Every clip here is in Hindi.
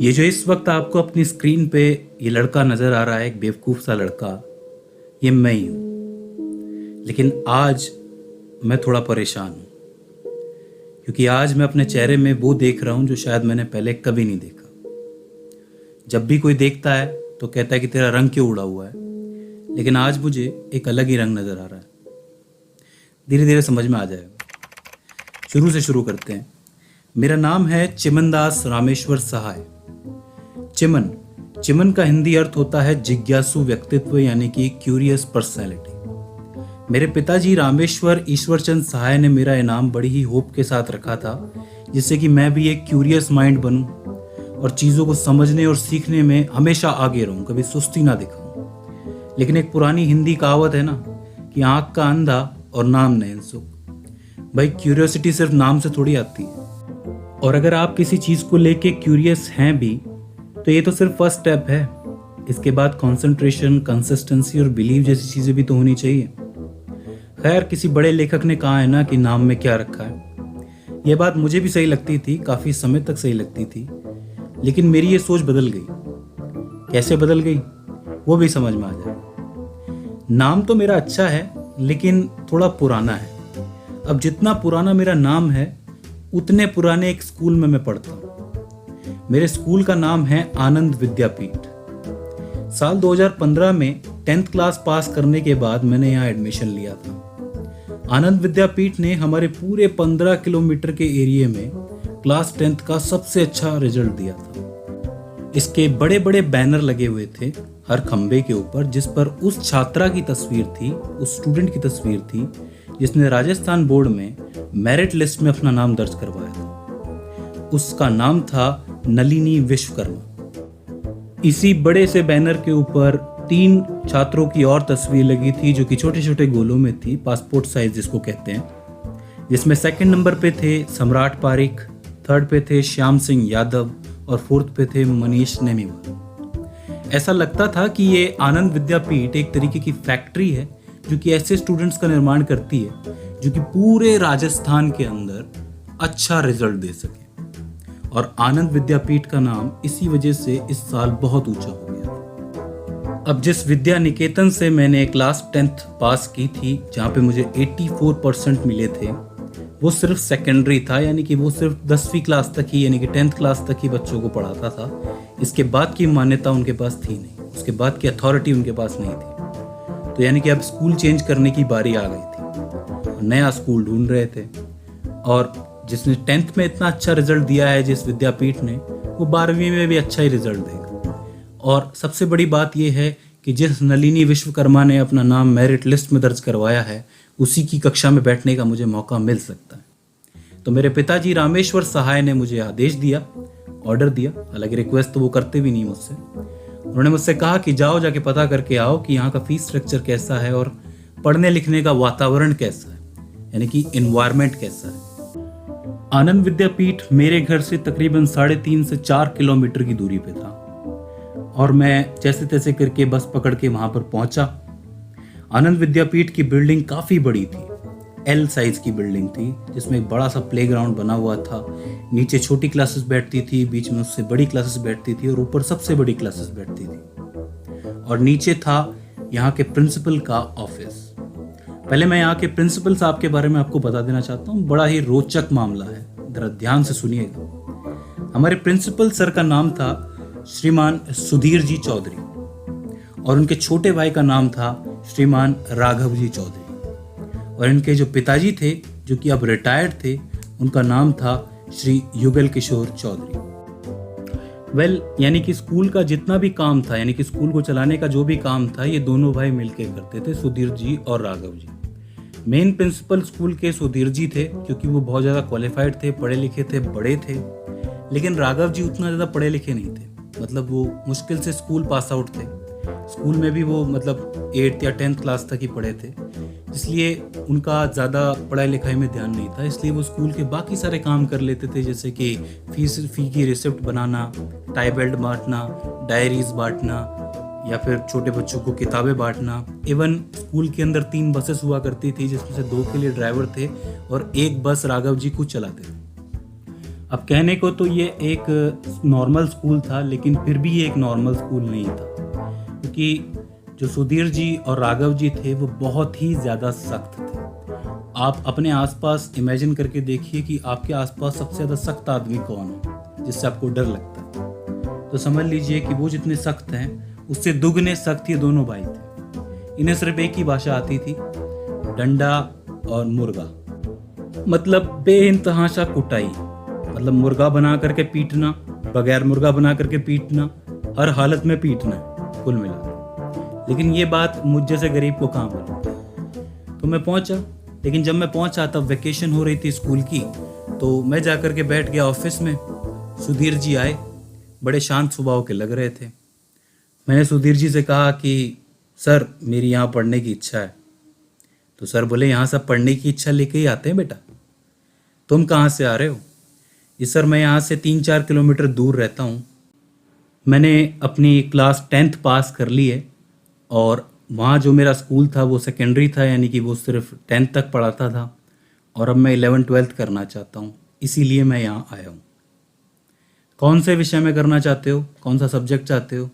ये जो इस वक्त आपको अपनी स्क्रीन पे ये लड़का नज़र आ रहा है, एक बेवकूफ़ सा लड़का, ये मैं ही हूँ। लेकिन आज मैं थोड़ा परेशान हूँ क्योंकि आज मैं अपने चेहरे में वो देख रहा हूँ जो शायद मैंने पहले कभी नहीं देखा। जब भी कोई देखता है तो कहता है कि तेरा रंग क्यों उड़ा हुआ है, लेकिन आज मुझे एक अलग ही रंग नज़र आ रहा है। धीरे धीरे समझ में आ जाएगा। शुरू से शुरू करते हैं। मेरा नाम है चिमनदास रामेश्वर सहाय। चिमन का हिंदी अर्थ होता है जिज्ञासु व्यक्तित्व, यानी कि क्यूरियस पर्सनैलिटी। मेरे पिताजी रामेश्वर ईश्वरचंद सहाय ने मेरा इनाम बड़ी ही होप के साथ रखा था, जिससे कि मैं भी एक क्यूरियस माइंड बनूं और चीज़ों को समझने और सीखने में हमेशा आगे रहूं, कभी सुस्ती ना दिखाऊं। लेकिन एक पुरानी हिंदी कहावत है ना कि आँख का अंधा और नाम नयनसुख। भाई, क्यूरियोसिटी सिर्फ नाम से थोड़ी आती है। और अगर आप किसी चीज़ को लेके क्यूरियस हैं भी तो ये तो सिर्फ फर्स्ट स्टेप है। इसके बाद कंसंट्रेशन, कंसिस्टेंसी और बिलीव जैसी चीज़ें भी तो होनी चाहिए। खैर, किसी बड़े लेखक ने कहा है ना कि नाम में क्या रखा है। यह बात मुझे भी सही लगती थी, काफ़ी समय तक सही लगती थी, लेकिन मेरी ये सोच बदल गई। कैसे बदल गई वो भी समझ में आ जाए। नाम तो मेरा अच्छा है लेकिन थोड़ा पुराना है। अब जितना पुराना मेरा नाम है उतने पुराने एक स्कूल में मैं पढ़ता हूँ। मेरे स्कूल का नाम है आनंद विद्यापीठ। साल 2015 में 10th क्लास पास करने के बाद मैंने यहाँ एडमिशन लिया था। आनंद विद्यापीठ ने हमारे पूरे 15 किलोमीटर के एरिया में क्लास 10th का सबसे अच्छा रिजल्ट दिया था। इसके बड़े बड़े बैनर लगे हुए थे हर खंबे के ऊपर, जिस पर उस छात्रा की तस्वीर थी, उस स्टूडेंट की तस्वीर थी जिसने राजस्थान बोर्ड में मेरिट लिस्ट में अपना नाम दर्ज करवाया था। उसका नाम था नलिनी विश्वकर्मा। इसी बड़े से बैनर के ऊपर 3 छात्रों की और तस्वीर लगी थी जो कि छोटे छोटे गोलों में थी, पासपोर्ट साइज जिसको कहते हैं, जिसमें 2nd नंबर पे थे सम्राट पारिक, 3rd पे थे श्याम सिंह यादव और 4th पे थे मनीष नेमीवाल। ऐसा लगता था कि ये आनंद विद्यापीठ एक तरीके की फैक्ट्री है जो कि ऐसे स्टूडेंट्स का निर्माण करती है जो कि पूरे राजस्थान के अंदर अच्छा रिजल्ट दे सके। और आनंद विद्यापीठ का नाम इसी वजह से इस साल बहुत ऊंचा हो गया। अब जिस विद्या निकेतन से मैंने क्लास 10th पास की थी, जहाँ पे मुझे 84% मिले थे, वो सिर्फ सेकेंडरी था, यानी कि वो सिर्फ 10वीं क्लास तक ही, यानी कि 10th क्लास तक ही बच्चों को पढ़ाता था। इसके बाद की मान्यता उनके पास थी नहीं, उसके बाद की अथॉरिटी उनके पास नहीं थी। तो यानी कि अब स्कूल चेंज करने की बारी आ गई थी, नया स्कूल ढूंढ रहे थे। और जिसने 10th में इतना अच्छा रिजल्ट दिया है जिस विद्यापीठ ने, वो 12वीं में भी अच्छा ही रिजल्ट देगा। और सबसे बड़ी बात यह है कि जिस नलिनी विश्वकर्मा ने अपना नाम मेरिट लिस्ट में दर्ज करवाया है, उसी की कक्षा में बैठने का मुझे मौका मिल सकता है। तो मेरे पिताजी रामेश्वर सहाय ने मुझे आदेश दिया, ऑर्डर दिया, हालांकि रिक्वेस्ट तो वो करते भी नहीं मुझसे। उन्होंने मुझसे कहा कि जाओ, जाके पता करके आओ कि यहाँ का फीस स्ट्रक्चर कैसा है और पढ़ने लिखने का वातावरण कैसा है, यानी कि एनवायरनमेंट कैसा है। आनंद विद्यापीठ मेरे घर से तकरीबन 3.5 से 4 किलोमीटर की दूरी पे था और मैं जैसे तैसे करके बस पकड़ के वहां पर पहुंचा। आनंद विद्यापीठ की बिल्डिंग काफ़ी बड़ी थी, L साइज की बिल्डिंग थी, जिसमें एक बड़ा सा प्लेग्राउंड बना हुआ था। नीचे छोटी क्लासेस बैठती थी, बीच में उससे बड़ी क्लासेस बैठती थी और ऊपर सबसे बड़ी क्लासेस बैठती थी। और नीचे था यहाँ के प्रिंसिपल का ऑफिस। पहले मैं यहाँ के प्रिंसिपल साहब के बारे में आपको बता देना चाहता हूँ, बड़ा ही रोचक मामला है, जरा ध्यान से सुनिएगा। हमारे प्रिंसिपल सर का नाम था श्रीमान सुधीर जी चौधरी और उनके छोटे भाई का नाम था श्रीमान राघव जी चौधरी। और इनके जो पिताजी थे, जो कि अब रिटायर्ड थे, उनका नाम था श्री युगल किशोर चौधरी। यानी कि स्कूल का जितना भी काम था, यानी कि स्कूल को चलाने का जो भी काम था, ये दोनों भाई मिलके करते थे, सुधीर जी और Raghav ji. Main principal school के सुधीर जी थे, क्योंकि वो बहुत ज़्यादा क्वालिफाइड थे, पढ़े लिखे थे, बड़े थे। लेकिन राघव जी उतना ज़्यादा पढ़े लिखे नहीं थे, मतलब वो मुश्किल से स्कूल पास आउट थे। स्कूल में भी वो मतलब 8th या 10th क्लास तक ही पढ़े थे, इसलिए उनका ज़्यादा पढ़ाई लिखाई में ध्यान नहीं था। इसलिए वो स्कूल के बाकी सारे काम कर लेते थे, जैसे कि फी की रिसिप्ट बनाना, टाई बेल्ट बांटना, डायरीज बांटना, या फिर छोटे बच्चों को किताबें बांटना। इवन स्कूल के अंदर 3 बसेस हुआ करती थी, जिसमें से 2 के लिए ड्राइवर थे और 1 बस राघव जी खुद चलाते थे। अब कहने को तो ये एक नॉर्मल स्कूल था, लेकिन फिर भी ये एक नॉर्मल स्कूल नहीं था, क्योंकि जो सुधीर जी और राघव जी थे वो बहुत ही ज़्यादा सख्त थे। आप अपने आसपास इमेजिन करके देखिए कि आपके आसपास सबसे ज़्यादा सख्त आदमी कौन है जिससे आपको डर लगता है। तो समझ लीजिए कि वो जितने सख्त हैं उससे दुगने सख्त ये दोनों भाई थे। इन्हें सिर्फ एक ही भाषा आती थी, डंडा और मुर्गा, मतलब बेइंतहा सा कुटाई, मतलब मुर्गा बना करके पीटना, बगैर मुर्गा बना करके पीटना, हर हालत में पीटना कुल मिला। लेकिन ये बात मुझ जैसे गरीब को कहाँ मिली। तो मैं पहुंचा, लेकिन जब मैं पहुंचा तब वैकेशन हो रही थी स्कूल की, तो मैं जाकर के बैठ गया ऑफिस में। सुधीर जी आए, बड़े शांत स्वभाव के लग रहे थे। मैंने सुधीर जी से कहा कि सर मेरी यहाँ पढ़ने की इच्छा है। तो सर बोले यहाँ सब पढ़ने की इच्छा लेके ही आते हैं बेटा, तुम कहाँ से आ रहे हो? जी सर मैं यहाँ से 3-4 किलोमीटर दूर रहता हूँ। मैंने अपनी क्लास 10th पास कर ली है और वहाँ जो मेरा स्कूल था वो सेकेंडरी था, यानी कि वो सिर्फ 10th तक पढ़ाता था, और अब मैं 11th-12th करना चाहता हूँ, इसीलिए मैं यहाँ आया हूँ। कौन से विषय में करना चाहते हो, कौन सा सब्जेक्ट चाहते हो?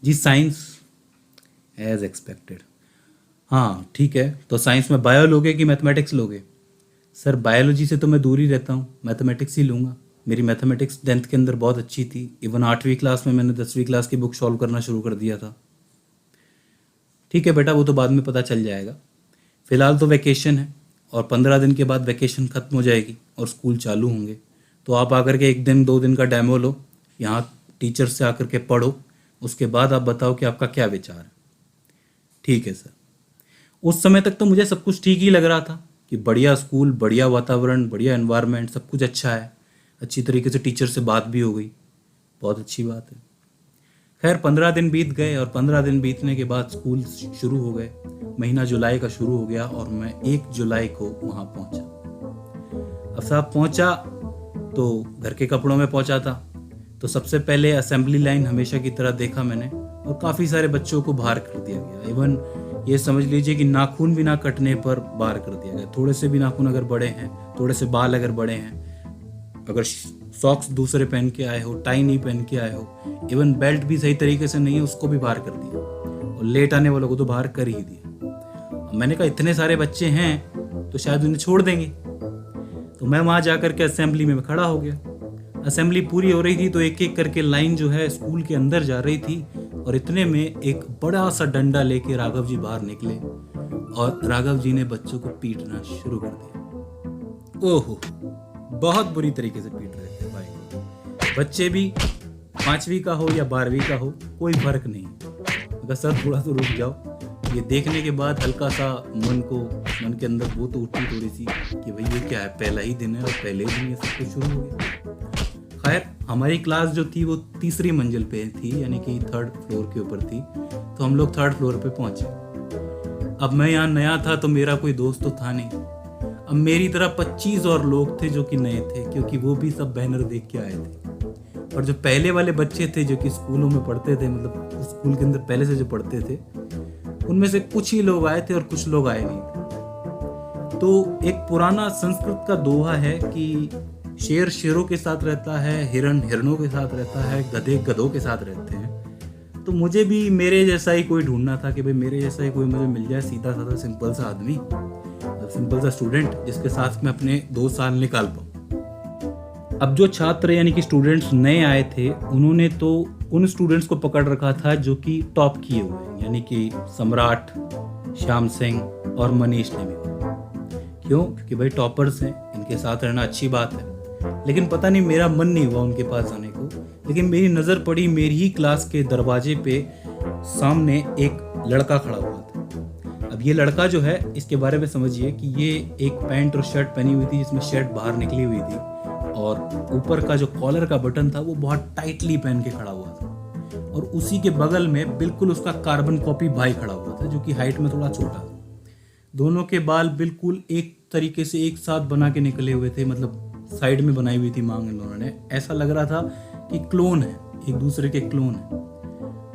जी साइंस, एज एक्सपेक्टेड। हाँ ठीक है, तो साइंस में बायो लोगे कि मैथमेटिक्स लोगे? सर बायोलॉजी से तो मैं दूर ही रहता हूँ, मैथमेटिक्स ही लूँगा। मेरी मैथमेटिक्स 10th के अंदर बहुत अच्छी थी, इवन 8वीं क्लास में मैंने 10वीं क्लास की बुक सॉल्व करना शुरू कर दिया था। ठीक है बेटा, वो तो बाद में पता चल जाएगा, फ़िलहाल तो वैकेशन है और 15 दिन के बाद वैकेशन ख़त्म हो जाएगी और स्कूल चालू होंगे। तो आप आकर के 1 दिन 2 दिन का डेमो लो, यहाँ टीचर से आकर के पढ़ो, उसके बाद आप बताओ कि आपका क्या विचार है। ठीक है सर। उस समय तक तो मुझे सब कुछ ठीक ही लग रहा था कि बढ़िया स्कूल, बढ़िया वातावरण, बढ़िया एनवायरनमेंट, सब कुछ अच्छा है, अच्छी तरीके से टीचर से बात भी हो गई, बहुत अच्छी बात है। खैर 15 दिन बीत गए और 15 दिन बीतने के बाद स्कूल शुरू हो गए। महीना जुलाई का शुरू हो गया और मैं 1 जुलाई को वहाँ पहुँचा। अब साहब पहुँचा तो घर के कपड़ों में पहुँचा था, तो सबसे पहले असेंबली लाइन हमेशा की तरह देखा मैंने और काफ़ी सारे बच्चों को बाहर कर दिया गया। इवन ये समझ लीजिए कि नाखून भी ना कटने पर बाहर कर दिया गया। थोड़े से भी नाखून अगर बड़े हैं, थोड़े से बाल अगर बड़े हैं, अगर सॉक्स दूसरे पहन के आए हो, टाई नहीं पहन के आए हो, इवन बेल्ट भी सही तरीके से नहीं है, उसको भी बाहर कर दिया और लेट आने वालों को तो बाहर कर ही दिया। मैंने कहा इतने सारे बच्चे हैं तो शायद उन्हें छोड़ देंगे। तो मैं वहाँ जा कर के असेंबली में खड़ा हो गया। असेंबली पूरी हो रही थी तो एक एक करके लाइन जो है स्कूल के अंदर जा रही थी और इतने में एक बड़ा सा डंडा लेके राघव जी बाहर निकले और राघव जी ने बच्चों को पीटना शुरू कर दिया। ओहो, बहुत बुरी तरीके से पीट रहे थे भाई। बच्चे भी 5वीं का हो या 12वीं का हो, कोई फर्क नहीं। अगर सर थोड़ा तो रुक जाओ। ये देखने के बाद हल्का सा मन के अंदर वो तो उठी थोड़ी सी कि भाई ये क्या है, पहला ही दिन है और पहले ही दिन ये सब कुछ शुरू हो गया। खैर हमारी क्लास जो थी वो 3री मंजिल पे थी, यानी कि 3rd फ्लोर के ऊपर थी, तो हम लोग 3rd फ्लोर पे पहुंचे। अब मैं यहाँ नया था तो मेरा कोई दोस्त तो था नहीं। अब मेरी तरह 25 और लोग थे जो कि नए थे, क्योंकि वो भी सब बैनर देख के आए थे। और जो पहले वाले बच्चे थे जो कि स्कूलों में पढ़ते थे, मतलब स्कूल के अंदर पहले से जो पढ़ते थे, उनमें से कुछ ही लोग आए थे और कुछ लोग आए नहीं थे। तो एक पुराना संस्कृत का दोहा है कि शेर शेरों के साथ रहता है, हिरण हिरणों के साथ रहता है, गधे गधों के साथ रहते हैं। तो मुझे भी मेरे जैसा ही कोई ढूंढना था कि भाई मेरे जैसा ही कोई मुझे मिल जाए, सीधा साधा सिंपल सा आदमी, सिंपल सा स्टूडेंट जिसके साथ में अपने 2 साल निकाल पाऊँ। अब जो छात्र यानी कि स्टूडेंट्स नए आए थे, उन्होंने तो उन स्टूडेंट्स को पकड़ रखा था जो कि टॉप किए हुए हैं, यानी कि सम्राट, श्याम सिंह और मनीष ने भी। क्यों? क्योंकि भाई टॉपर्स हैं, इनके साथ रहना अच्छी बात है। लेकिन पता नहीं मेरा मन नहीं हुआ उनके पास जाने को। लेकिन मेरी नज़र पड़ी मेरी ही क्लास के दरवाजे पे, सामने एक लड़का खड़ा हुआ था। अब ये लड़का जो है, इसके बारे में समझिए कि ये एक पैंट और शर्ट पहनी हुई थी जिसमें शर्ट बाहर निकली हुई थी और ऊपर का जो कॉलर का बटन था वो बहुत टाइटली पहन के खड़ा हुआ था। और उसी के बगल में बिल्कुल उसका कार्बन कॉपी भाई खड़ा हुआ था जो कि हाइट में थोड़ा छोटा था। दोनों के बाल बिल्कुल एक तरीके से एक साथ बना के निकले हुए थे, मतलब साइड में बनाई हुई थी मांग इन दोनों ने। ऐसा लग रहा था कि क्लोन है, एक दूसरे के क्लोन है।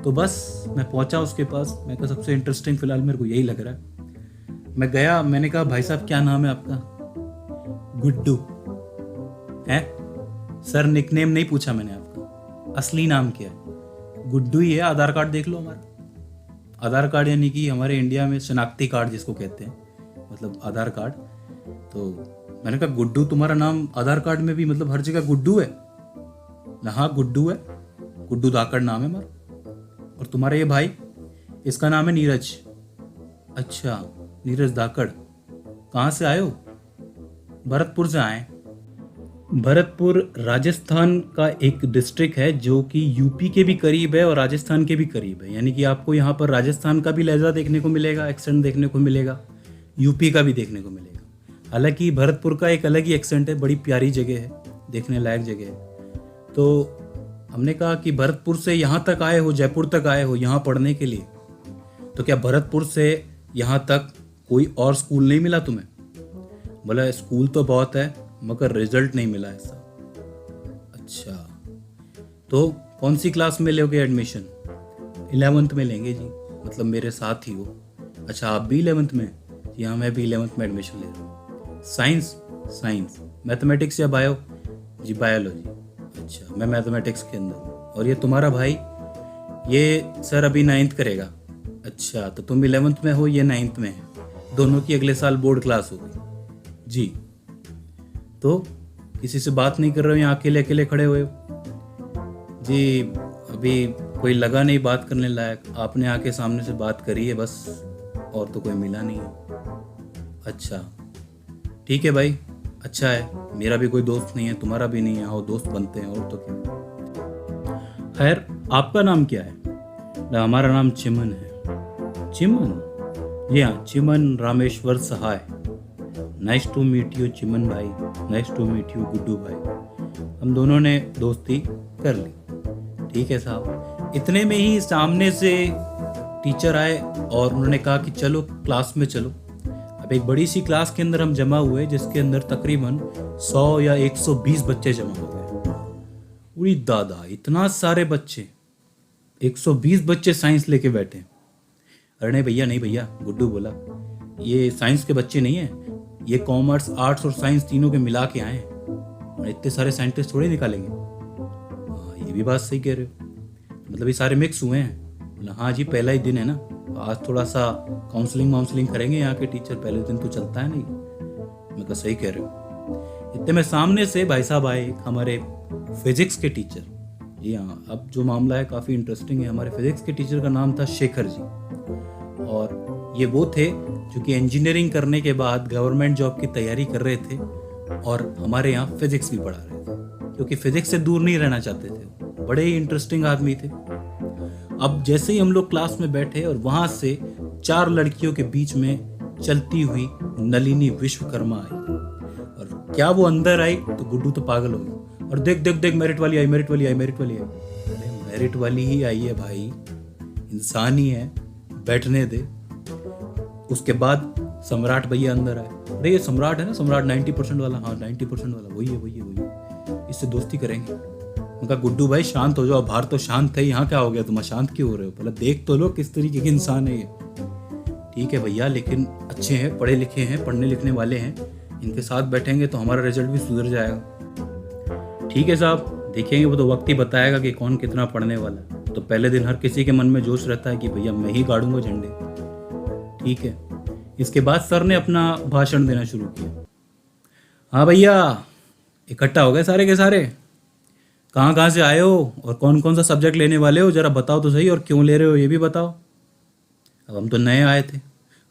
तो बस मैं पहुंचा उसके पास। मैं कहा सबसे इंटरेस्टिंग फ़िलहाल मेरे को यही लग रहा है। मैं गया, मैंने कहा भाई साहब क्या नाम है आपका? गुड्डू। है सर? निकनेम नहीं पूछा मैंने आपका, असली नाम क्या है? गुड्डू ही है, आधार कार्ड देख लो हमारा। आधार कार्ड यानी कि हमारे इंडिया में शनाख्ती कार्ड जिसको कहते हैं, मतलब आधार कार्ड। तो मैंने कहा गुड्डू तुम्हारा नाम आधार कार्ड में भी मतलब हर जगह गुड्डू है ना? हाँ गुड्डू है, गुड्डू धाकड़ नाम है हमारा। और तुम्हारा ये भाई, इसका नाम है नीरज। अच्छा, नीरज धाकड़। कहाँ से आए हो? भरतपुर से आए। भरतपुर राजस्थान का एक डिस्ट्रिक्ट है जो कि यूपी के भी करीब है और राजस्थान के भी करीब है। यानी कि आपको यहाँ पर राजस्थान का भी लहजा देखने को मिलेगा, एक्सेंट देखने को मिलेगा, यूपी का भी देखने को मिलेगा। हालांकि भरतपुर का एक अलग ही एक्सेंट है, बड़ी प्यारी जगह है, देखने लायक जगह है। तो हमने कहा कि भरतपुर से यहाँ तक आए हो, जयपुर तक आए हो यहाँ पढ़ने के लिए, तो क्या भरतपुर से यहाँ तक कोई और स्कूल नहीं मिला तुम्हें? बोला स्कूल तो बहुत है मगर रिजल्ट नहीं मिला ऐसा। अच्छा, तो कौन सी क्लास में लोगे एडमिशन? 11th में लेंगे जी, मतलब मेरे साथ ही हो। अच्छा, आप भी 11th में? जी हाँ, मैं भी 11th में एडमिशन ले रहा हूँ। साइंस? साइंस। मैथमेटिक्स या बायो? जी बायोलॉजी। अच्छा, मैं मैथमेटिक्स के अंदर हूँ। और ये तुम्हारा भाई? ये सर अभी 9th करेगा। अच्छा, तो तुम 11th में हो, ये 9th में है। दोनों की अगले साल बोर्ड क्लास होगी। जी, तो किसी से बात नहीं कर रहे हो, यहाँ अकेले अकेले खड़े हुए हो? जी, अभी कोई लगा नहीं बात करने लायक, आपने आके सामने से बात करी है बस, और तो कोई मिला नहीं है। अच्छा ठीक है भाई, अच्छा है, मेरा भी कोई दोस्त नहीं है, तुम्हारा भी नहीं है, आओ दोस्त बनते हैं, और तो क्या। खैर, आपका नाम क्या है? हमारा नाम चिमन है। चिमन? जी हाँ, Chiman Rameshwar Sahay. Nice to meet you Chiman भाई, nice to meet you Guddu भाई। हम दोनों ने दोस्ती कर ली। ठीक है साहब। इतने में ही सामने से टीचर आए और उन्होंने कहा कि चलो क्लास में चलो। अब एक बड़ी सी क्लास के अंदर हम जमा हुए, जिसके अंदर तकरीबन 100 या 120 बच्चे जमा हो गए। उरी दादा, इतना सारे बच्चे, 120 बच्चे साइंस लेके बैठे। अरे नहीं भैया, नहीं भैया, गुड्डू बोला, ये साइंस के बच्चे नहीं है, ये कॉमर्स, आर्ट्स और साइंस तीनों के मिला के आए हैं, और इतने सारे साइंटिस्ट थोड़े निकालेंगे। ये भी बात सही कह रहे हो, मतलब ये सारे मिक्स हुए हैं। बोला हाँ जी, पहला ही दिन है ना, आज थोड़ा सा काउंसलिंग करेंगे यहाँ के टीचर, पहले दिन तो चलता है नहीं। मैं कहा सही कह रहे हो। इतने में सामने से भाई साहब आए, हमारे फिजिक्स के टीचर। जी हाँ, अब जो मामला है काफ़ी इंटरेस्टिंग है। हमारे फिजिक्स के टीचर का नाम था शेखर जी, और ये वो थे जो कि इंजीनियरिंग करने के बाद गवर्नमेंट जॉब की तैयारी कर रहे थे, और हमारे यहाँ फिजिक्स भी पढ़ा रहे थे, क्योंकि फिजिक्स से दूर नहीं रहना चाहते थे। बड़े ही इंटरेस्टिंग आदमी थे। अब जैसे ही हम लोग क्लास में बैठे और वहाँ से 4 लड़कियों के बीच में चलती हुई नलिनी विश्वकर्मा आई, और क्या वो अंदर आई तो गुड्डू तो पागल हो गया। और देख देख देख, मेरिट वाली आई, मेरिट वाली आई, मेरिट वाली आई। अरे मेरिट वाली ही आई है भाई, इंसान ही है, बैठने दे। उसके बाद सम्राट भैया अंदर आए। अरे ये सम्राट है ना, सम्राट 90% वाला? हाँ 90% वाला, वही है, इससे दोस्ती करेंगे। उनका गुड्डू भाई शांत हो जाओ, बाहर तो शांत थे, यहाँ क्या हो गया, तुम अशांत क्यों हो रहे हो? पहले देख तो लो किस तरीके के इंसान है ये। ठीक है भैया, लेकिन अच्छे हैं, पढ़े लिखे हैं, पढ़ने लिखने वाले हैं, इनके साथ बैठेंगे तो हमारा रिजल्ट भी सुधर जाएगा। ठीक है साहब, देखेंगे, वो तो वक्त ही बताएगा कि कौन कितना पढ़ने वाला है। तो पहले दिन हर किसी के मन में जोश रहता है कि भैया मैं ही गाड़ूंगा झंडे। ठीक है, इसके बाद सर ने अपना भाषण देना शुरू किया। हाँ भैया, इकट्ठा हो गए सारे के सारे, कहाँ कहाँ से आए हो और कौन कौन सा सब्जेक्ट लेने वाले हो, जरा बताओ तो सही, और क्यों ले रहे हो ये भी बताओ। अब हम तो नए आए थे,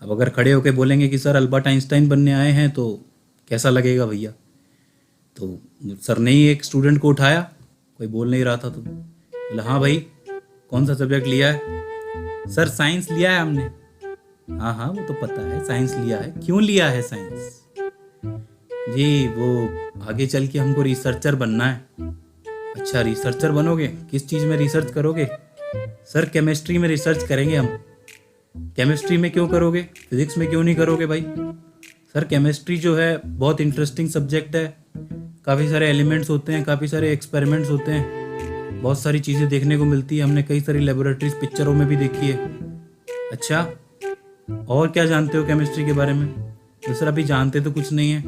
अब अगर खड़े होके बोलेंगे कि सर अल्बर्ट आइंस्टाइन बनने आए हैं तो कैसा लगेगा भैया। तो सर ने ही एक स्टूडेंट को उठाया, कोई बोल नहीं रहा था, तो बोला हाँ भाई कौन सा सब्जेक्ट लिया है? सर साइंस लिया है हमने। हाँ हाँ वो तो पता है, साइंस लिया है, क्यों लिया है साइंस? जी वो आगे चल के हमको रिसर्चर बनना है। अच्छा रिसर्चर बनोगे, किस चीज़ में रिसर्च करोगे? सर केमिस्ट्री में रिसर्च करेंगे हम। केमिस्ट्री में क्यों करोगे, फिजिक्स में क्यों नहीं करोगे भाई? सर केमिस्ट्री जो है बहुत इंटरेस्टिंग सब्जेक्ट है, काफ़ी सारे एलिमेंट्स होते हैं, काफ़ी सारे एक्सपेरिमेंट्स होते हैं, बहुत सारी चीज़ें देखने को मिलती है, हमने कई सारी लेबोरेटरीज पिक्चरों में भी देखी है। अच्छा, और क्या जानते हो केमिस्ट्री के बारे में? तो सर अभी जानते तो कुछ नहीं है,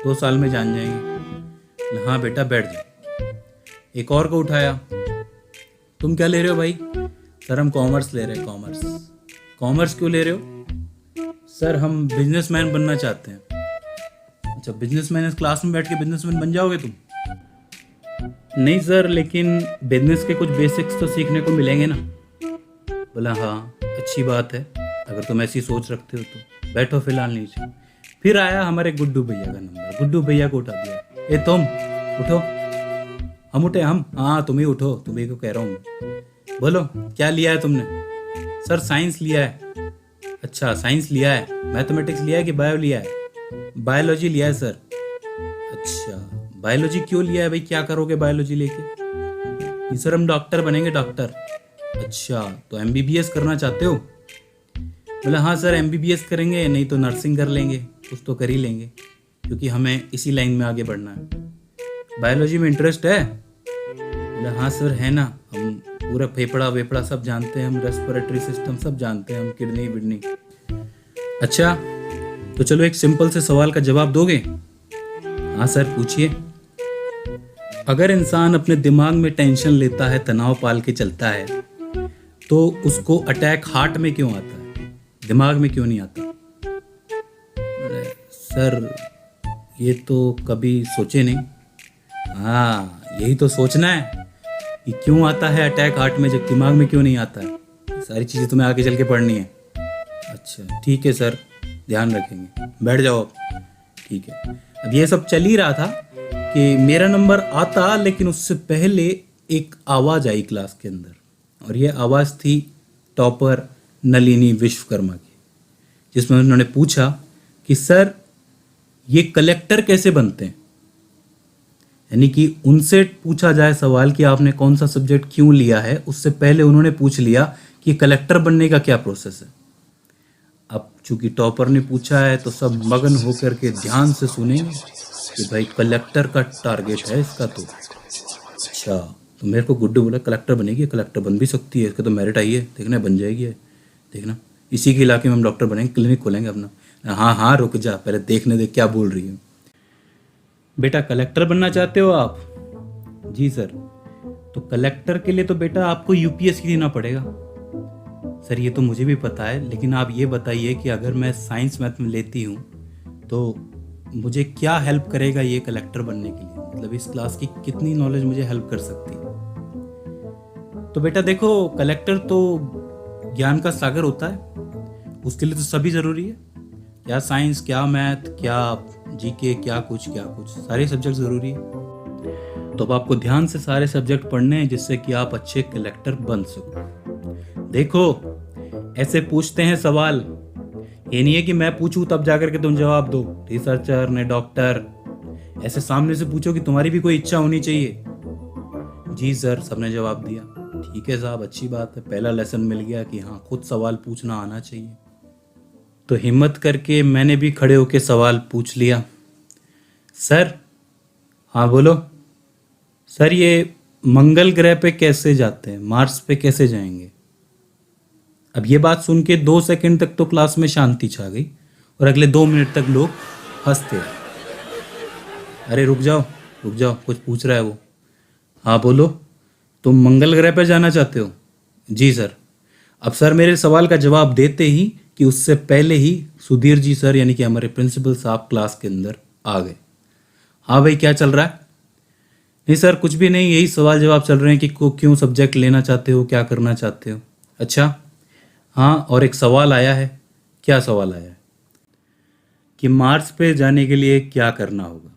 2 साल में जान जाएंगे। हाँ बेटा बैठ जाओ। एक और को उठाया, तुम क्या ले रहे हो भाई? सर हम कॉमर्स ले रहे हैं। कॉमर्स? कॉमर्स क्यों ले रहे हो? सर हम बिजनेसमैन बनना चाहते हैं। अच्छा बिजनेसमैन, इस क्लास में बैठ के बिजनेसमैन बन जाओगे तुम? नहीं सर, लेकिन बिजनेस के कुछ बेसिक्स तो सीखने को मिलेंगे ना। बोला हाँ अच्छी बात है, अगर तुम ऐसी सोच रखते हो तो बैठो फिलहाल नीचे। फिर आया हमारे गुड्डू भैया का नंबर, गुड्डू भैया को उठा दिया। ए तुम उठो। हम उठे? हम? हाँ तुम ही उठो, तुम्ही को कह रहा हूँ। बोलो क्या लिया है तुमने? सर साइंस लिया है। अच्छा साइंस लिया है, मैथमेटिक्स लिया है कि बायो लिया है? बायोलॉजी लिया है सर। अच्छा बायोलॉजी क्यों लिया है भाई, क्या करोगे बायोलॉजी लेके? सर हम डॉक्टर बनेंगे, डॉक्टर। अच्छा तो एमबीबीएस करना चाहते हो? बोला हाँ सर एमबीबीएस करेंगे, नहीं तो नर्सिंग कर लेंगे, कुछ तो कर ही लेंगे क्योंकि हमें इसी लाइन में आगे बढ़ना है। बायोलॉजी में इंटरेस्ट है? बोला हाँ सर है ना, हम पूरा फेफड़ा वेफड़ा सब जानते हैं, हम रेस्पिरेटरी सिस्टम सब जानते हैं, हम किडनी विडनी। अच्छा तो चलो एक सिंपल से सवाल का जवाब दोगे? हाँ सर पूछिए। अगर इंसान अपने दिमाग में टेंशन लेता है, तनाव पाल के चलता है, तो उसको अटैक हार्ट में क्यों आता है, दिमाग में क्यों नहीं आता? अरे सर ये तो कभी सोचे नहीं। हाँ यही तो सोचना है कि क्यों आता है अटैक हार्ट में, जब दिमाग में क्यों नहीं आता है। सारी चीज़ें तुम्हें आगे चल के पढ़नी है। अच्छा ठीक है सर, ध्यान रखेंगे, बैठ जाओ अब। ठीक है, अब ये सब चल ही रहा था कि मेरा नंबर आता, लेकिन उससे पहले एक आवाज़ आई क्लास के अंदर, और ये आवाज़ थी टॉपर नलिनी विश्वकर्मा की, जिसमें उन्होंने पूछा कि सर ये कलेक्टर कैसे बनते हैं। यानी कि उनसे पूछा जाए सवाल कि आपने कौन सा सब्जेक्ट क्यों लिया है, उससे पहले उन्होंने पूछ लिया कि कलेक्टर बनने का क्या प्रोसेस है। अब चूंकि टॉपर ने पूछा है तो सब मगन होकर के ध्यान से सुनेंगे कि भाई कलेक्टर का टारगेट है इसका। तो अच्छा तो मेरे को गुड्डू बोला कलेक्टर बनेगी, कलेक्टर बन भी सकती है, इसका तो मेरिट आई है, देखना बन जाएगी है, देखना इसी के इलाके में हम डॉक्टर बनेंगे, क्लिनिक खोलेंगे अपना। हाँ हाँ रुक जा, पहले देखने दे क्या बोल रही है। बेटा कलेक्टर बनना चाहते हो आप? जी सर। तो कलेक्टर के लिए तो बेटा आपको यूपीएससी देना पड़ेगा। सर ये तो मुझे भी पता है, लेकिन आप ये बताइए कि अगर मैं साइंस मैथ में लेती हूँ तो मुझे क्या हेल्प करेगा ये कलेक्टर बनने के लिए, मतलब इस क्लास की कितनी नॉलेज मुझे हेल्प कर सकती है? तो बेटा देखो कलेक्टर तो ज्ञान का सागर होता है, उसके लिए तो सभी ज़रूरी है, क्या साइंस क्या मैथ क्या जीके क्या कुछ सारे सब्जेक्ट ज़रूरी है। तो अब आपको ध्यान से सारे सब्जेक्ट पढ़ने हैं जिससे कि आप अच्छे कलेक्टर बन सको। देखो ऐसे पूछते हैं सवाल, ये नहीं है कि मैं पूछूं तब जाकर के तुम जवाब दो। रिसर्चर ने डॉक्टर ऐसे सामने से पूछो कि तुम्हारी भी कोई इच्छा होनी चाहिए। जी सर, सबने जवाब दिया। ठीक है साहब, अच्छी बात है, पहला लेसन मिल गया कि हाँ खुद सवाल पूछना आना चाहिए। तो हिम्मत करके मैंने भी खड़े होके सवाल पूछ लिया। सर, हाँ बोलो। सर ये मंगल ग्रह पे कैसे जाते हैं, मार्स पे कैसे जाएंगे? अब ये बात सुन के 2 सेकंड तक तो क्लास में शांति छा गई और अगले 2 मिनट तक लोग हंसते रहे। अरे रुक जाओ, कुछ पूछ रहा है वो। हाँ बोलो, तुम मंगल ग्रह पर जाना चाहते हो? जी सर। अब सर मेरे सवाल का जवाब देते ही कि उससे पहले ही सुधीर जी सर यानी कि हमारे प्रिंसिपल साहब क्लास के अंदर आ गए। हाँ भाई क्या चल रहा है? नहीं सर कुछ भी नहीं, यही सवाल जवाब चल रहे हैं कि क्यों सब्जेक्ट लेना चाहते हो, क्या करना चाहते हो। अच्छा हाँ, और एक सवाल आया है। क्या सवाल आया है? कि मार्स पे जाने के लिए क्या करना होगा।